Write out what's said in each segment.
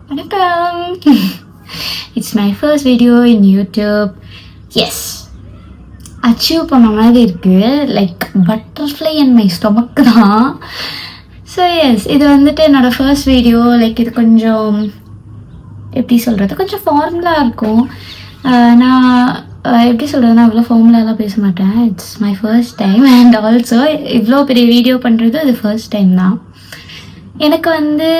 வணக்கம். It's my first video in YouTube. Yes, achieve பண்ண மாதிரி இருக்குது. Like butterfly and my stomach தான். ஸோ எஸ், இது வந்துட்டு என்னோடய ஃபர்ஸ்ட் வீடியோ. லைக் இது கொஞ்சம் எப்படி சொல்கிறது, கொஞ்சம் ஃபார்முலாக இருக்கும். நான் எப்படி சொல்கிறதுனா அவ்வளோ ஃபார்முலாலாம் பேச மாட்டேன். It's my first time and also இவ்வளோ பெரிய வீடியோ பண்ணுறது அது ஃபர்ஸ்ட் டைம் தான். எனக்கு வந்து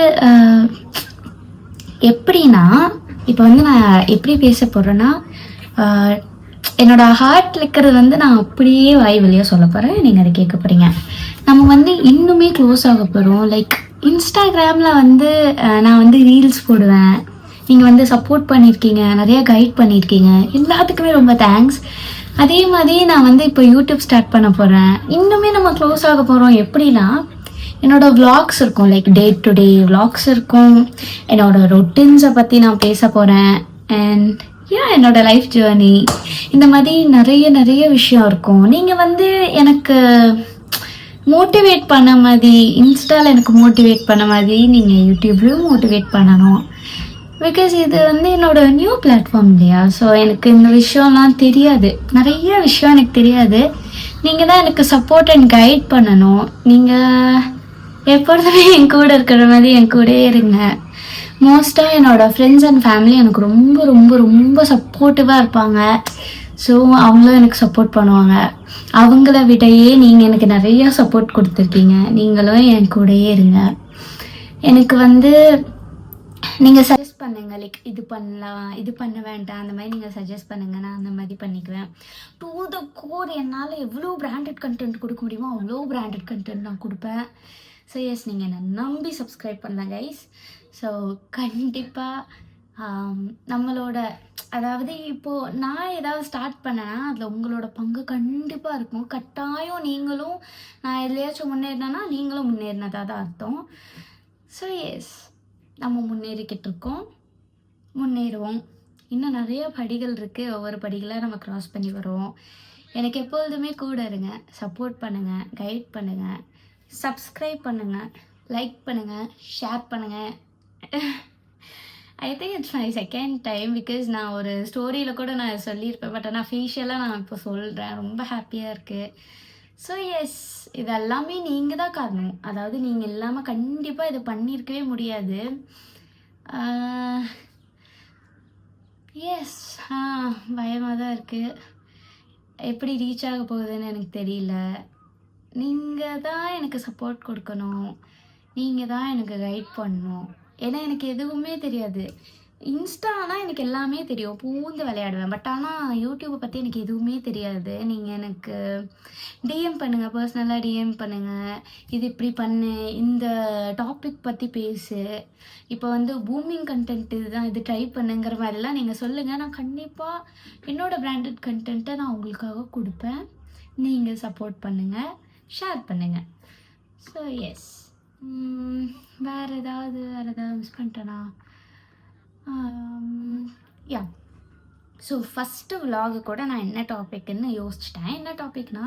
எப்படின்னா, இப்போ வந்து நான் எப்படி பேச போகிறேன்னா, என்னோடய ஹார்ட்டில் இருக்கிறது வந்து நான் அப்படியே வாய் வழியாக சொல்ல போகிறேன். நீங்கள் அதை கேட்க போகிறீங்க. நம்ம வந்து இன்னுமே க்ளோஸ் ஆக போகிறோம். லைக் இன்ஸ்டாகிராமில் வந்து நான் வந்து ரீல்ஸ் போடுவேன். நீங்கள் வந்து சப்போர்ட் பண்ணியிருக்கீங்க, நிறையா கைட் பண்ணியிருக்கீங்க, எல்லாத்துக்குமே ரொம்ப தேங்க்ஸ். அதே மாதிரி நான் வந்து இப்போ யூடியூப் ஸ்டார்ட் பண்ண போகிறேன். இன்னுமே நம்ம க்ளோஸ் ஆக போகிறோம். எப்படின்னா, என்னோடய விளாக்ஸ் இருக்கும். Like day to day vlogs இருக்கும். என்னோடய ரொட்டீன்ஸை பற்றி நான் பேச போகிறேன். அண்ட் என்னோடய லைஃப் ஜேர்னி, இந்த மாதிரி நிறைய விஷயம் இருக்கும். நீங்கள் வந்து எனக்கு மோட்டிவேட் பண்ண மாதிரி, இன்ஸ்டாவில் எனக்கு மோட்டிவேட் பண்ண மாதிரி நீங்கள் யூடியூப்லேயும் மோட்டிவேட் பண்ணணும். பிகாஸ் இது வந்து என்னோடய நியூ பிளாட்ஃபார்ம் இல்லையா. ஸோ எனக்கு இந்த விஷயம்லாம் தெரியாது, நிறைய விஷயம் எனக்கு தெரியாது. நீங்கள் தான் எனக்கு சப்போர்ட் அண்ட் கைட் பண்ணணும். நீங்கள் எப்பொழுதுமே என் கூட இருக்கிற மாதிரி என் கூடயே இருங்க. மோஸ்ட்டாக என்னோடய ஃப்ரெண்ட்ஸ் அண்ட் ஃபேமிலி எனக்கு ரொம்ப ரொம்ப ரொம்ப சப்போர்ட்டிவாக இருப்பாங்க. ஸோ அவங்களும் எனக்கு சப்போர்ட் பண்ணுவாங்க. அவங்கள விடையே நீங்கள் எனக்கு நிறையா சப்போர்ட் கொடுத்துருக்கீங்க. நீங்களும் என் கூடயே இருங்க. எனக்கு வந்து நீங்கள் சஜஸ்ட் பண்ணுங்கள். லைக் இது பண்ணலாம், இது பண்ண வேண்டாம், அந்த மாதிரி நீங்கள் சஜஸ்ட் பண்ணுங்கள். நான் அந்த மாதிரி பண்ணிக்குவேன். டு த கோர் என்னால் எவ்வளோ பிராண்டட் கண்டென்ட் கொடுக்க முடியுமோ அவ்வளோ பிராண்டட் கண்டென்ட் நான் கொடுப்பேன். ஸோ எஸ், நீங்கள் என்னை நம்பி சப்ஸ்கிரைப் பண்ணலாம் கைஸ். ஸோ கண்டிப்பாக நம்மளோட, அதாவது இப்போது நான் ஏதாவது ஸ்டார்ட் பண்ணேன்னா அதில் உங்களோட பங்கு கண்டிப்பாக இருக்கும். கட்டாயம் நீங்களும், நான் எதுலையாச்சும் முன்னேறினேன்னா நீங்களும் முன்னேறினதாக தான் அர்த்தம். ஸோ எஸ், நம்ம முன்னேறிக்கிட்டு இருக்கோம், முன்னேறுவோம். இன்னும் நிறைய படிகள் இருக்குது. ஒவ்வொரு படிகளாக நம்ம க்ராஸ் பண்ணி வருவோம். எனக்கு எப்பொழுதுமே கூட இருங்க. சப்போர்ட் பண்ணுங்கள், கைட் பண்ணுங்கள், சப்ஸ்கிரைப் பண்ணுங்கள், லைக் பண்ணுங்கள், ஷேர் பண்ணுங்கள். I think it's my second time. Because நான் ஒரு ஸ்டோரியில் கூட நான் சொல்லியிருப்பேன். பட் ஆனால் ஃபேஷியலாக நான் இப்போ சொல்கிறேன். ரொம்ப ஹாப்பியாக இருக்குது. ஸோ எஸ், இது எல்லாமே நீங்கள் தான் காரணம். அதாவது நீங்கள் இல்லாமல் கண்டிப்பாக இது பண்ணியிருக்கவே முடியாது. எஸ், பயமாக தான் இருக்குது. எப்படி ரீச் ஆக போகுதுன்னு எனக்கு தெரியல. நீங்கள் தான் எனக்கு சப்போர்ட் கொடுக்கணும். நீங்கள் தான் எனக்கு கைட் பண்ணணும். ஏன்னா எனக்கு எதுவுமே தெரியாது. இன்ஸ்டானா எனக்கு எல்லாமே தெரியும், பூந்து விளையாடுவேன். பட் ஆனால் யூடியூப்பை பற்றி எனக்கு எதுவுமே தெரியாது. நீங்கள் எனக்கு டிஎம் பண்ணுங்கள், பர்சனலாக டிஎம் பண்ணுங்கள். இது இப்படி பண்ணு, இந்த டாபிக் பற்றி பேசு, இப்போ வந்து பூமிங் கண்டென்ட் இதுதான், இது ட்ரை பண்ணுங்கிற மாதிரிலாம் நீங்கள் சொல்லுங்கள். நான் கண்டிப்பாக என்னோடய பிராண்டட் கண்டென்ட்டை நான் உங்களுக்காக கொடுப்பேன். நீங்கள் சப்போர்ட் பண்ணுங்கள், ஷேர் பண்ணுங்கள். ஸோ எஸ், வேறு ஏதாவது மிஸ் பண்ணிட்டேனா? யா, ஸோ ஃபஸ்ட்டு விலாகு கூட நான் என்ன டாபிக்னு யோசிச்சிட்டேன். என்ன டாபிக்னா,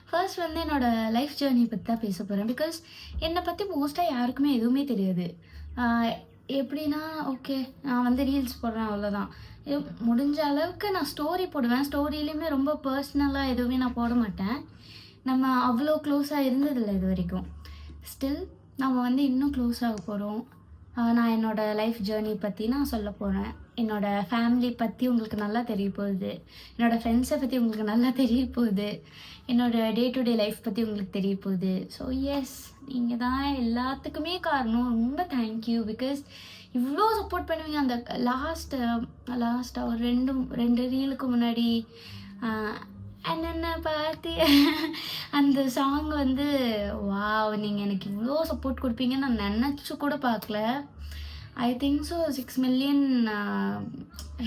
ஃபர்ஸ்ட் வந்து என்னோடய லைஃப் ஜேர்னி பற்றி தான் பேச போகிறேன். பிகாஸ் என்னை பற்றி மோஸ்ட்டாக யாருக்குமே எதுவுமே தெரியாது. எப்படின்னா, ஓகே நான் வந்து ரீல்ஸ் போடுறேன், அவ்வளோதான். முடிஞ்ச அளவுக்கு நான் ஸ்டோரி போடுவேன். ஸ்டோரியிலையுமே ரொம்ப பர்சனலாக எதுவுமே நான் போட மாட்டேன். நம்ம அவ்வளோ க்ளோஸாக இருந்ததில்லை இது வரைக்கும். ஸ்டில் நம்ம வந்து இன்னும் க்ளோஸ் ஆக போகிறோம். நான் என்னோடய லைஃப் ஜேர்னி பற்றி நான் சொல்ல போகிறேன். என்னோடய ஃபேமிலி பற்றி உங்களுக்கு நல்லா தெரிய போகுது. என்னோடய ஃப்ரெண்ட்ஸை பற்றி உங்களுக்கு நல்லா தெரிய போகுது. என்னோடய டே டு டே லைஃப் பற்றி உங்களுக்கு தெரிய போகுது. ஸோ எஸ், நீங்கள் தான் எல்லாத்துக்குமே காரணம். ரொம்ப தேங்க்யூ. பிகாஸ் இவ்வளோ சப்போர்ட் பண்ணுவீங்க. அந்த லாஸ்ட்டாக ஒரு ரெண்டு ரீலுக்கு முன்னாடி என்னென்ன பார்த்து அந்த சாங் வந்து வாவ், நீங்கள் எனக்கு இவ்வளோ சப்போர்ட் கொடுப்பீங்கன்னு நான் நினச்சி கூட பார்க்கல. I think so 6 million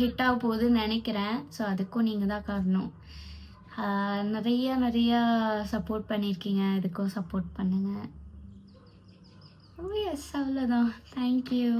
hit ஆக போகுதுன்னு நினைக்கிறேன். ஸோ அதுக்கும் நீங்கள் தான் காரணம். நிறையா சப்போர்ட் பண்ணியிருக்கீங்க. இதுக்கும் சப்போர்ட் பண்ணுங்கள். ஓ எஸ், அவ்வளோதான். தேங்க்யூ.